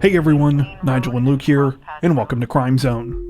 Hey everyone, Nigel and Luke here, and welcome to Crime Zone.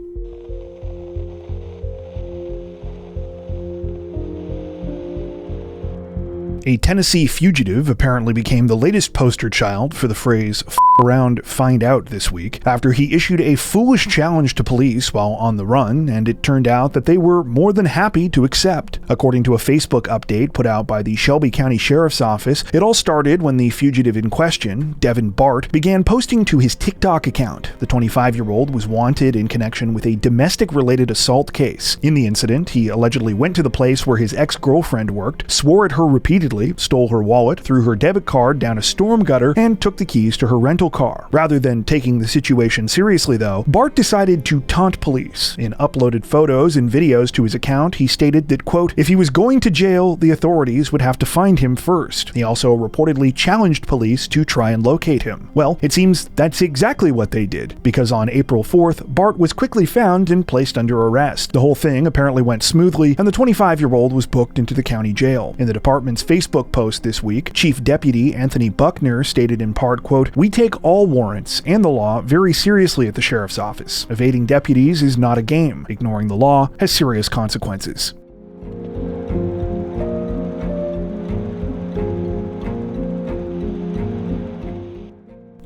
A Tennessee fugitive apparently became the latest poster child for the phrase "f around, find out" this week, after he issued a foolish challenge to police while on the run, and it turned out that they were more than happy to accept. According to a Facebook update put out by the Shelby County Sheriff's Office, it all started when the fugitive in question, Devin Bart, began posting to his TikTok account. The 25-year-old was wanted in connection with a domestic-related assault case. In the incident, he allegedly went to the place where his ex-girlfriend worked, swore at her repeatedly, stole her wallet, threw her debit card down a storm gutter, and took the keys to her rental car. Rather than taking the situation seriously though, Bart decided to taunt police. In uploaded photos and videos to his account, he stated that, quote, if he was going to jail, the authorities would have to find him first. He also reportedly challenged police to try and locate him. Well, it seems that's exactly what they did, because on April 4th, Bart was quickly found and placed under arrest. The whole thing apparently went smoothly, and the 25-year-old was booked into the county jail. In the department's Facebook post this week, Chief Deputy Anthony Buckner stated in part, quote, we take all warrants and the law very seriously at the sheriff's office. Evading deputies is not a game. Ignoring the law has serious consequences.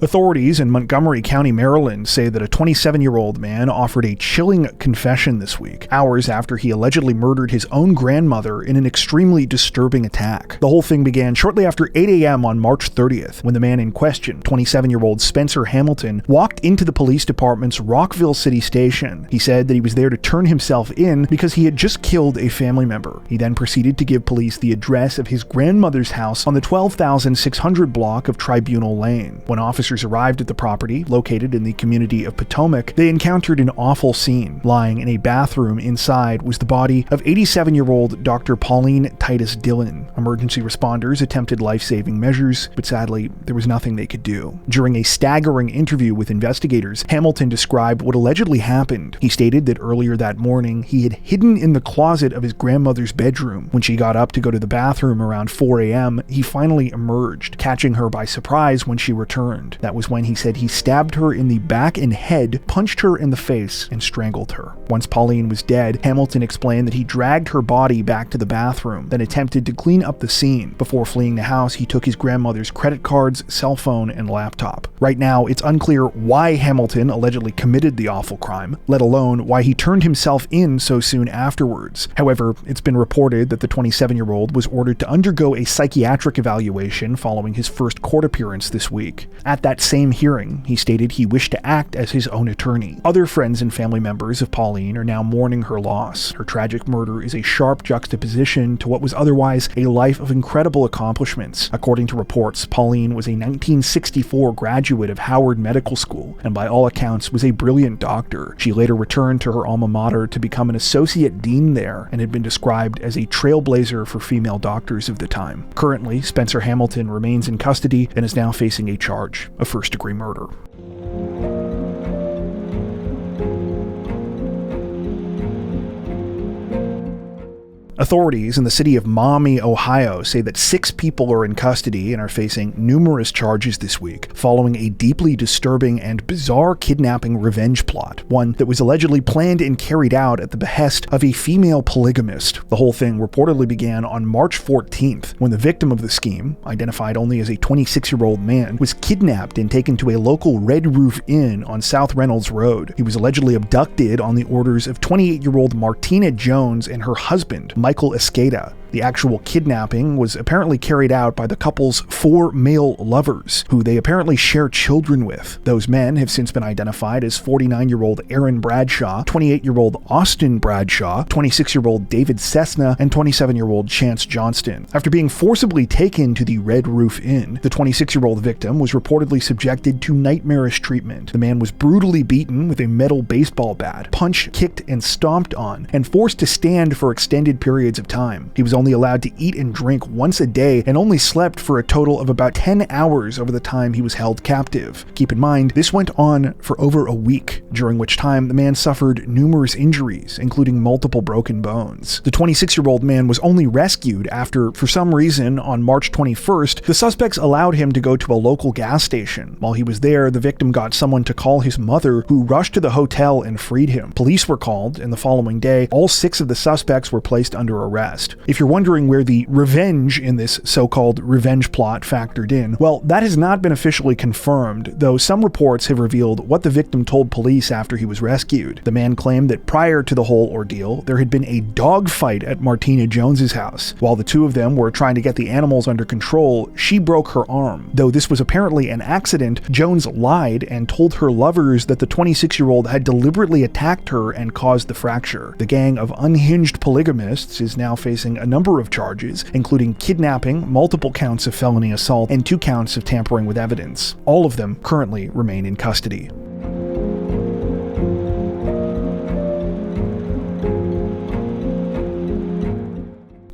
Authorities in Montgomery County, Maryland say that a 27-year-old man offered a chilling confession this week, hours after he allegedly murdered his own grandmother in an extremely disturbing attack. The whole thing began shortly after 8 a.m. on March 30th, when the man in question, 27-year-old Spencer Hamilton, walked into the police department's Rockville City Station. He said that he was there to turn himself in because he had just killed a family member. He then proceeded to give police the address of his grandmother's house on the 12,600 block of Tribunal Lane. When officers arrived at the property, located in the community of Potomac, they encountered an awful scene. Lying in a bathroom inside was the body of 87-year-old Dr. Pauline Titus Dillon. Emergency responders attempted life-saving measures, but sadly, there was nothing they could do. During a staggering interview with investigators, Hamilton described what allegedly happened. He stated that earlier that morning, he had hidden in the closet of his grandmother's bedroom. When she got up to go to the bathroom around 4 a.m., he finally emerged, catching her by surprise when she returned. That was when he said he stabbed her in the back and head, punched her in the face, and strangled her. Once Pauline was dead, Hamilton explained that he dragged her body back to the bathroom, then attempted to clean up the scene. Before fleeing the house, he took his grandmother's credit cards, cell phone, and laptop. Right now, it's unclear why Hamilton allegedly committed the awful crime, let alone why he turned himself in so soon afterwards. However, it's been reported that the 27-year-old was ordered to undergo a psychiatric evaluation following his first court appearance this week. At that same hearing, he stated he wished to act as his own attorney. Other friends and family members of Pauline are now mourning her loss. Her tragic murder is a sharp juxtaposition to what was otherwise a life of incredible accomplishments. According to reports, Pauline was a 1964 graduate of Howard Medical School, and by all accounts was a brilliant doctor. She later returned to her alma mater to become an associate dean there, and had been described as a trailblazer for female doctors of the time. Currently, Spencer Hamilton remains in custody and is now facing a charge of first-degree murder. Authorities in the city of Maumee, Ohio, say that 6 people are in custody and are facing numerous charges this week, following a deeply disturbing and bizarre kidnapping revenge plot, one that was allegedly planned and carried out at the behest of a female polygamist. The whole thing reportedly began on March 14th, when the victim of the scheme, identified only as a 26-year-old man, was kidnapped and taken to a local Red Roof Inn on South Reynolds Road. He was allegedly abducted on the orders of 28-year-old Martina Jones and her husband, Michael Escada. The actual kidnapping was apparently carried out by the couple's 4 male lovers, who they apparently share children with. Those men have since been identified as 49-year-old Aaron Bradshaw, 28-year-old Austin Bradshaw, 26-year-old David Cessna, and 27-year-old Chance Johnston. After being forcibly taken to the Red Roof Inn, the 26-year-old victim was reportedly subjected to nightmarish treatment. The man was brutally beaten with a metal baseball bat, punched, kicked, and stomped on, and forced to stand for extended periods of time. He was only only allowed to eat and drink once a day and only slept for a total of about 10 hours over the time he was held captive. Keep in mind, this went on for over a week, during which time the man suffered numerous injuries, including multiple broken bones. The 26-year-old man was only rescued after, for some reason, on March 21st, the suspects allowed him to go to a local gas station. While he was there, the victim got someone to call his mother, who rushed to the hotel and freed him. Police were called, and the following day, all 6 of the suspects were placed under arrest. If you're wondering where the revenge in this so-called revenge plot factored in, well, that has not been officially confirmed, though some reports have revealed what the victim told police after he was rescued. The man claimed that prior to the whole ordeal, there had been a dogfight at Martina Jones's house. While the two of them were trying to get the animals under control, she broke her arm. Though this was apparently an accident, Jones lied and told her lovers that the 26-year-old had deliberately attacked her and caused the fracture. The gang of Unhinged Polygamists is now facing a number of charges, including kidnapping, multiple counts of felony assault, and 2 counts of tampering with evidence. All of them currently remain in custody.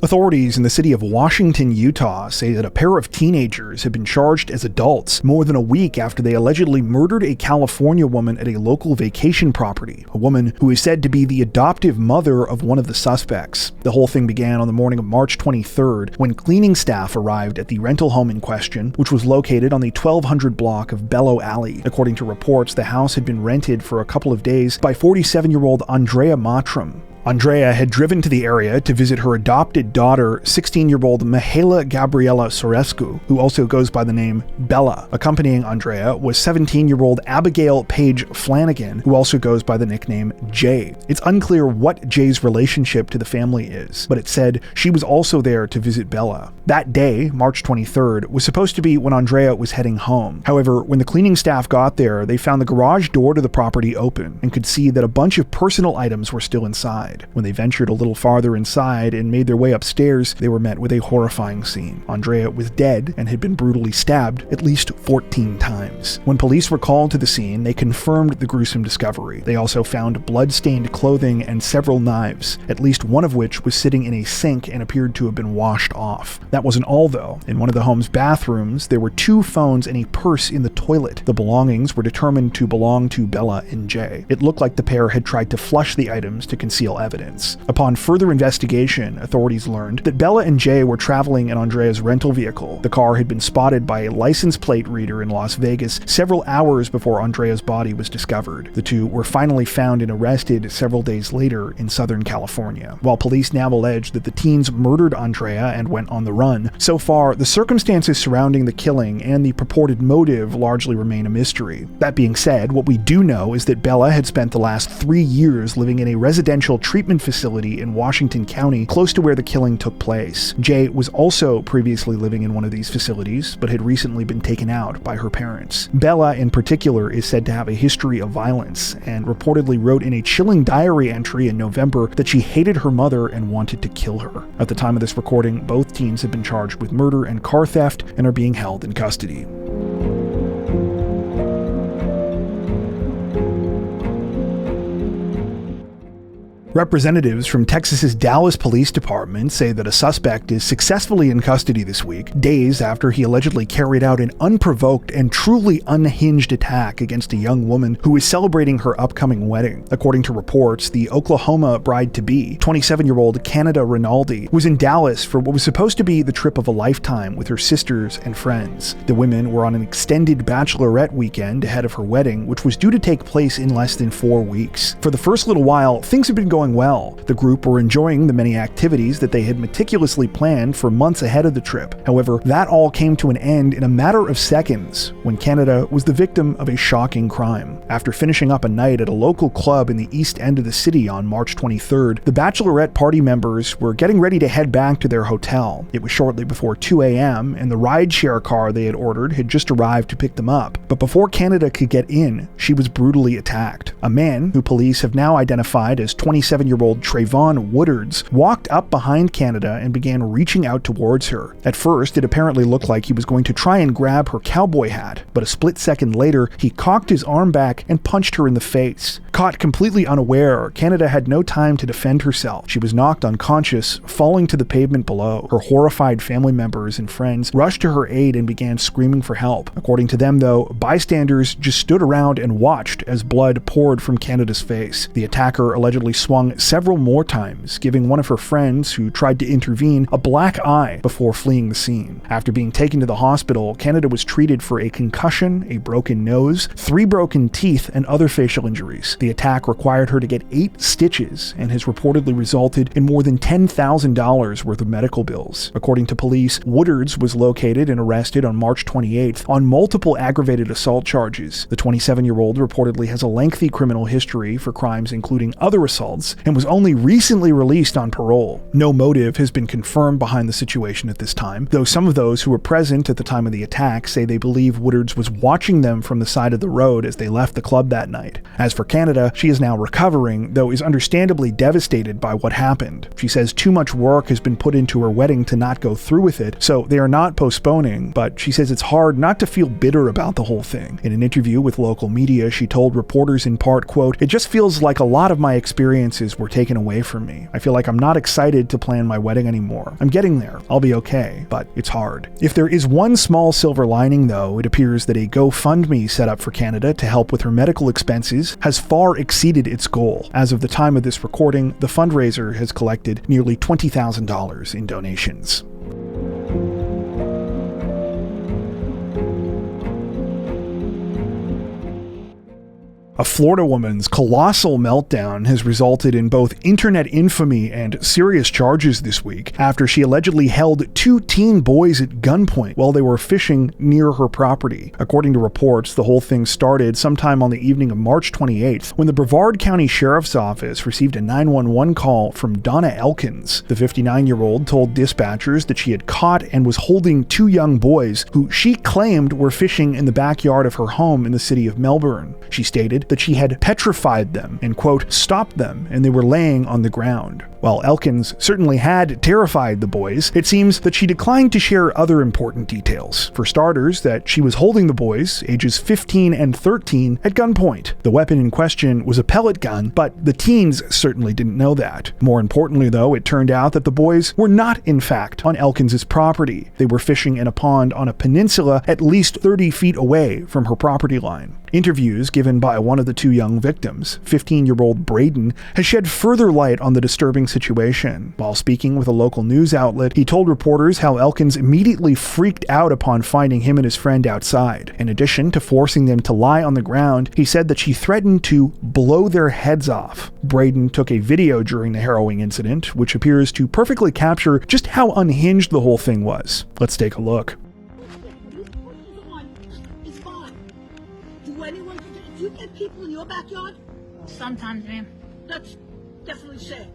Authorities in the city of Washington, Utah say that a pair of teenagers have been charged as adults more than a week after they allegedly murdered a California woman at a local vacation property, a woman who is said to be the adoptive mother of one of the suspects. The whole thing began on the morning of March 23rd when cleaning staff arrived at the rental home in question, which was located on the 1200 block of Bellow Alley. According to reports, the house had been rented for a couple of days by 47-year-old Andrea Matram. Andrea had driven to the area to visit her adopted daughter, 16-year-old Mihaela Gabriela Sorescu, who also goes by the name Bella. Accompanying Andrea was 17-year-old Abigail Paige Flanagan, who also goes by the nickname Jay. It's unclear what Jay's relationship to the family is, but it said she was also there to visit Bella. That day, March 23rd, was supposed to be when Andrea was heading home. However, when the cleaning staff got there, they found the garage door to the property open and could see that a bunch of personal items were still inside. When they ventured a little farther inside and made their way upstairs, they were met with a horrifying scene. Andrea was dead and had been brutally stabbed at least 14 times. When police were called to the scene, they confirmed the gruesome discovery. They also found blood-stained clothing and several knives, at least one of which was sitting in a sink and appeared to have been washed off. That wasn't all, though. In one of the home's bathrooms, there were 2 phones and a purse in the toilet. The belongings were determined to belong to Bella and Jay. It looked like the pair had tried to flush the items to conceal evidence. Upon further investigation, authorities learned that Bella and Jay were traveling in Andrea's rental vehicle. The car had been spotted by a license plate reader in Las Vegas several hours before Andrea's body was discovered. The two were finally found and arrested several days later in Southern California. While police now allege that the teens murdered Andrea and went on the run, so far the circumstances surrounding the killing and the purported motive largely remain a mystery. That being said, what we do know is that Bella had spent the last 3 years living in a residential treatment facility in Washington County, close to where the killing took place. Jay was also previously living in one of these facilities, but had recently been taken out by her parents. Bella, in particular, is said to have a history of violence, and reportedly wrote in a chilling diary entry in November that she hated her mother and wanted to kill her. At the time of this recording, both teens have been charged with murder and car theft and are being held in custody. Representatives from Texas's Dallas Police Department say that a suspect is successfully in custody this week, days after he allegedly carried out an unprovoked and truly unhinged attack against a young woman who was celebrating her upcoming wedding. According to reports, the Oklahoma bride-to-be, 27-year-old Canada Rinaldi, was in Dallas for what was supposed to be the trip of a lifetime with her sisters and friends. The women were on an extended bachelorette weekend ahead of her wedding, which was due to take place in less than 4 weeks. For the first little while, things had been going well. The group were enjoying the many activities that they had meticulously planned for months ahead of the trip. However, that all came to an end in a matter of seconds when Canada was the victim of a shocking crime. After finishing up a night at a local club in the east end of the city on March 23rd, the bachelorette party members were getting ready to head back to their hotel. It was shortly before 2 a.m. and the rideshare car they had ordered had just arrived to pick them up. But before Canada could get in, she was brutally attacked. A man, who police have now identified as 27 27-year-old Trayvon Woodards walked up behind Canada and began reaching out towards her. At first, it apparently looked like he was going to try and grab her cowboy hat, but a split second later, he cocked his arm back and punched her in the face. Caught completely unaware, Canada had no time to defend herself. She was knocked unconscious, falling to the pavement below. Her horrified family members and friends rushed to her aid and began screaming for help. According to them, though, bystanders just stood around and watched as blood poured from Canada's face. The attacker allegedly swung several more times, giving one of her friends who tried to intervene a black eye before fleeing the scene. After being taken to the hospital, Canada was treated for a concussion, a broken nose, 3 broken teeth, and other facial injuries. The attack required her to get 8 stitches and has reportedly resulted in more than $10,000 worth of medical bills. According to police, Woodards was located and arrested on March 28th on multiple aggravated assault charges. The 27-year-old reportedly has a lengthy criminal history for crimes including other assaults and was only recently released on parole. No motive has been confirmed behind the situation at this time, though some of those who were present at the time of the attack say they believe Woodards was watching them from the side of the road as they left the club that night. As for Canada, she is now recovering, though is understandably devastated by what happened. She says too much work has been put into her wedding to not go through with it, so they are not postponing, but she says it's hard not to feel bitter about the whole thing. In an interview with local media, she told reporters in part, quote, "It just feels like a lot of my experiences were taken away from me. I feel like I'm not excited to plan my wedding anymore. I'm getting there. I'll be okay, but it's hard." If there is one small silver lining, though, it appears that a GoFundMe set up for Canada to help with her medical expenses has far exceeded its goal. As of the time of this recording, the fundraiser has collected nearly $20,000 in donations. A Florida woman's colossal meltdown has resulted in both internet infamy and serious charges this week after she allegedly held 2 teen boys at gunpoint while they were fishing near her property. According to reports, the whole thing started sometime on the evening of March 28th when the Brevard County Sheriff's Office received a 911 call from Donna Elkins. The 59-year-old told dispatchers that she had caught and was holding 2 young boys who she claimed were fishing in the backyard of her home in the city of Melbourne. She stated that she had petrified them and, quote, stopped them, and they were laying on the ground. While Elkins certainly had terrified the boys, it seems that she declined to share other important details. For starters, that she was holding the boys, ages 15 and 13, at gunpoint. The weapon in question was a pellet gun, but the teens certainly didn't know that. More importantly, though, it turned out that the boys were not, in fact, on Elkins' property. They were fishing in a pond on a peninsula at least 30 feet away from her property line. Interviews given by one of the 2 young victims, 15-year-old Braden, has shed further light on the disturbing situation. While speaking with a local news outlet, he told reporters how Elkins immediately freaked out upon finding him and his friend outside. In addition to forcing them to lie on the ground, he said that she threatened to blow their heads off. Braden took a video during the harrowing incident, which appears to perfectly capture just how unhinged the whole thing was. Let's take a look. Do you get people in your backyard? Sometimes, ma'am. That's definitely sad.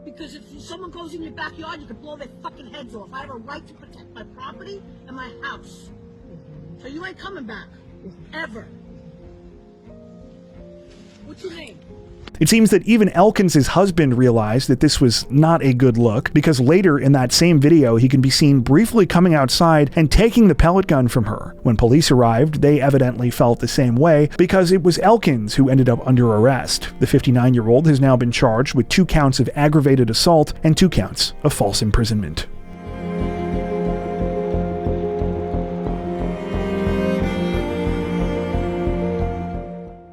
Because if someone goes in your backyard, you can blow their fucking heads off. I have a right to protect my property and my house. So you ain't coming back. Ever. What's your name? It seems that even Elkins' husband realized that this was not a good look, because later in that same video he can be seen briefly coming outside and taking the pellet gun from her. When police arrived, they evidently felt the same way, because it was Elkins who ended up under arrest. The 59-year-old has now been charged with 2 counts of aggravated assault and 2 counts of false imprisonment.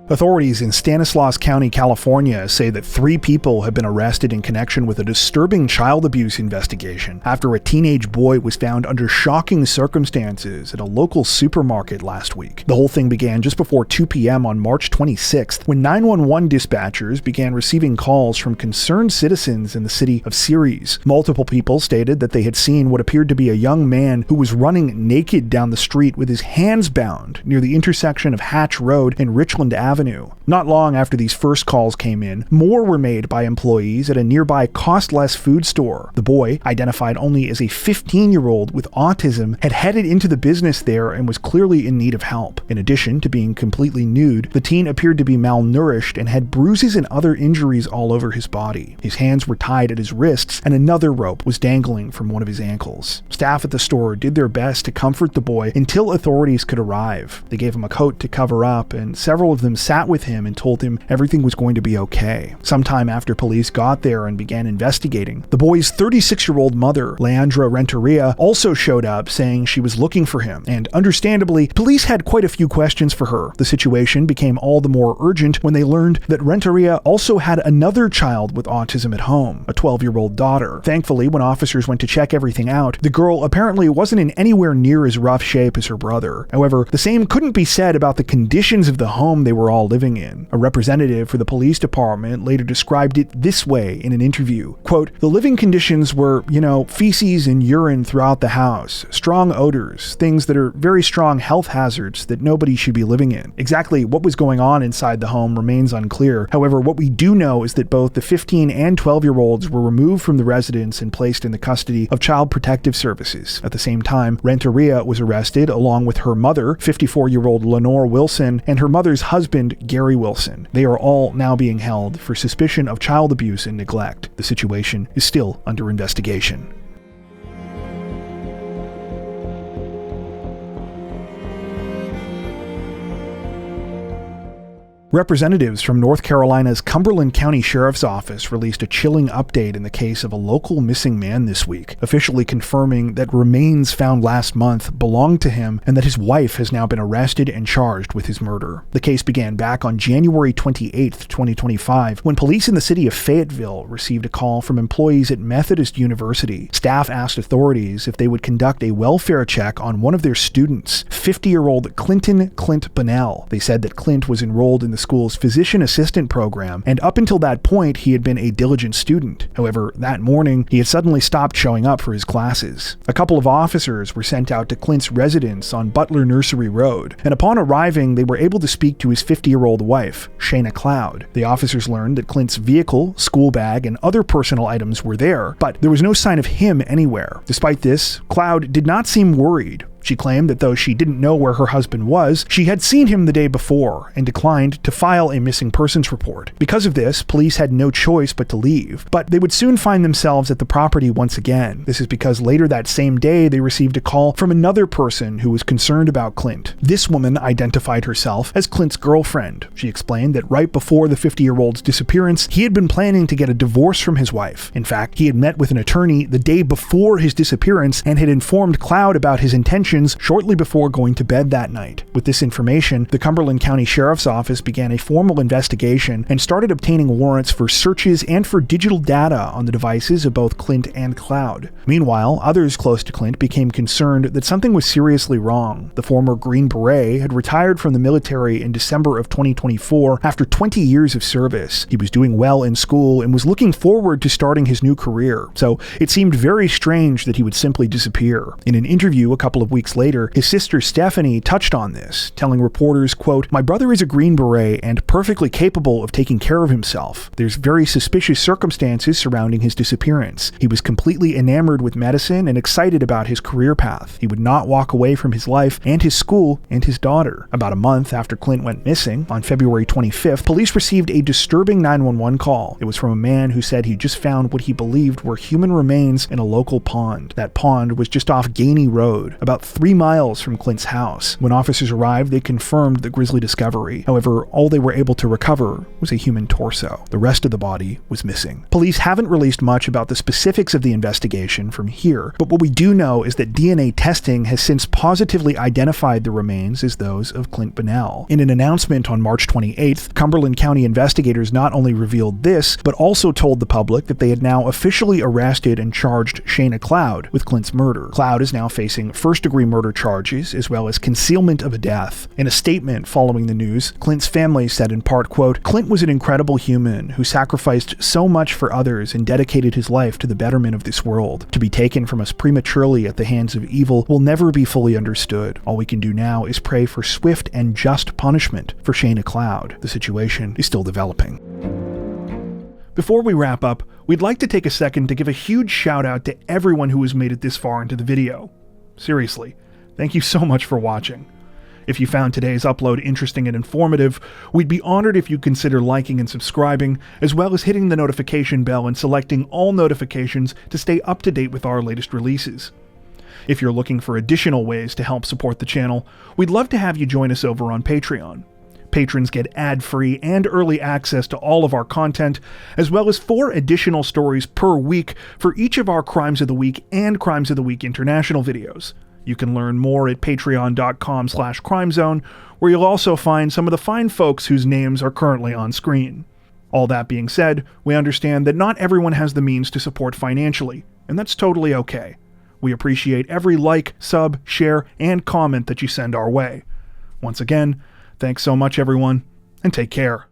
Authorities in Stanislaus County, California say that 3 people have been arrested in connection with a disturbing child abuse investigation after a teenage boy was found under shocking circumstances at a local supermarket last week. The whole thing began just before 2 p.m. on March 26th when 911 dispatchers began receiving calls from concerned citizens in the city of Ceres. Multiple people stated that they had seen what appeared to be a young man who was running naked down the street with his hands bound near the intersection of Hatch Road and Richland Avenue. Avenue. Not long after these first calls came in, more were made by employees at a nearby cost-less food store. The boy, identified only as a 15-year-old with autism, had headed into the business there and was clearly in need of help. In addition to being completely nude, the teen appeared to be malnourished and had bruises and other injuries all over his body. His hands were tied at his wrists and another rope was dangling from one of his ankles. Staff at the store did their best to comfort the boy until authorities could arrive. They gave him a coat to cover up, and several of them sat with him and told him everything was going to be okay. Sometime after police got there and began investigating, the boy's 36-year-old mother, Leandra Renteria, also showed up saying she was looking for him, and understandably, police had quite a few questions for her. The situation became all the more urgent when they learned that Renteria also had another child with autism at home, a 12-year-old daughter. Thankfully, when officers went to check everything out, the girl apparently wasn't in anywhere near as rough shape as her brother. However, the same couldn't be said about the conditions of the home they were all living in. A representative for the police department later described it this way in an interview, quote, "The living conditions were, feces and urine throughout the house, strong odors, things that are very strong health hazards that nobody should be living in." Exactly what was going on inside the home remains unclear. However, what we do know is that both the 15 and 12-year-olds were removed from the residence and placed in the custody of Child Protective Services. At the same time, Renteria was arrested along with her mother, 54-year-old Lenore Wilson, and her mother's husband, Gary Wilson. They are all now being held for suspicion of child abuse and neglect. The situation is still under investigation. Representatives from North Carolina's Cumberland County Sheriff's Office released a chilling update in the case of a local missing man this week, officially confirming that remains found last month belonged to him and that his wife has now been arrested and charged with his murder. The case began back on January 28, 2025, when police in the city of Fayetteville received a call from employees at Methodist University. Staff asked authorities if they would conduct a welfare check on one of their students, 50-year-old Clint Bunnell. They said that Clint was enrolled in the school's physician assistant program, and up until that point, he had been a diligent student. However, that morning, he had suddenly stopped showing up for his classes. A couple of officers were sent out to Clint's residence on Butler Nursery Road, and upon arriving, they were able to speak to his 50-year-old wife, Shayna Cloud. The officers learned that Clint's vehicle, school bag, and other personal items were there, but there was no sign of him anywhere. Despite this, Cloud did not seem worried. She claimed that though she didn't know where her husband was, she had seen him the day before and declined to file a missing persons report. Because of this, police had no choice but to leave, but they would soon find themselves at the property once again. This is because later that same day, they received a call from another person who was concerned about Clint. This woman identified herself as Clint's girlfriend. She explained that right before the 50-year-old's disappearance, he had been planning to get a divorce from his wife. In fact, he had met with an attorney the day before his disappearance and had informed Cloud about his intentions shortly before going to bed that night. With this information, the Cumberland County Sheriff's Office began a formal investigation and started obtaining warrants for searches and for digital data on the devices of both Clint and Cloud. Meanwhile, others close to Clint became concerned that something was seriously wrong. The former Green Beret had retired from the military in December of 2024 after 20 years of service. He was doing well in school and was looking forward to starting his new career, so it seemed very strange that he would simply disappear. In an interview a couple of weeks later, his sister Stephanie touched on this, telling reporters, quote, "My brother is a Green Beret and perfectly capable of taking care of himself. There's very suspicious circumstances surrounding his disappearance. He was completely enamored with medicine and excited about his career path. He would not walk away from his life and his school and his daughter." About a month after Clint went missing, on February 25th, police received a disturbing 911 call. It was from a man who said he just found what he believed were human remains in a local pond. That pond was just off Gainey Road, about 3 miles from Clint's house. When officers arrived, they confirmed the grisly discovery. However, all they were able to recover was a human torso. The rest of the body was missing. Police haven't released much about the specifics of the investigation from here, but what we do know is that DNA testing has since positively identified the remains as those of Clint Bunnell. In an announcement on March 28th, Cumberland County investigators not only revealed this, but also told the public that they had now officially arrested and charged Shayna Cloud with Clint's murder. Cloud is now facing first-degree first-degree murder charges, as well as concealment of a death. In a statement following the news, Clint's family said in part, quote, "Clint was an incredible human who sacrificed so much for others and dedicated his life to the betterment of this world. To be taken from us prematurely at the hands of evil will never be fully understood. All we can do now is pray for swift and just punishment for Shayna Cloud. The situation is still developing." Before we wrap up, we'd like to take a second to give a huge shout out to everyone who has made it this far into the video. Seriously, thank you so much for watching. If you found today's upload interesting and informative, we'd be honored if you'd consider liking and subscribing, as well as hitting the notification bell and selecting all notifications to stay up to date with our latest releases. If you're looking for additional ways to help support the channel, we'd love to have you join us over on Patreon. Patrons get ad-free and early access to all of our content, as well as 4 additional stories per week for each of our Crimes of the Week and Crimes of the Week International videos. You can learn more at patreon.com/crimezone, where you'll also find some of the fine folks whose names are currently on screen. All that being said, we understand that not everyone has the means to support financially, and that's totally okay. We appreciate every like, sub, share, and comment that you send our way. Once again, thanks so much everyone, and take care.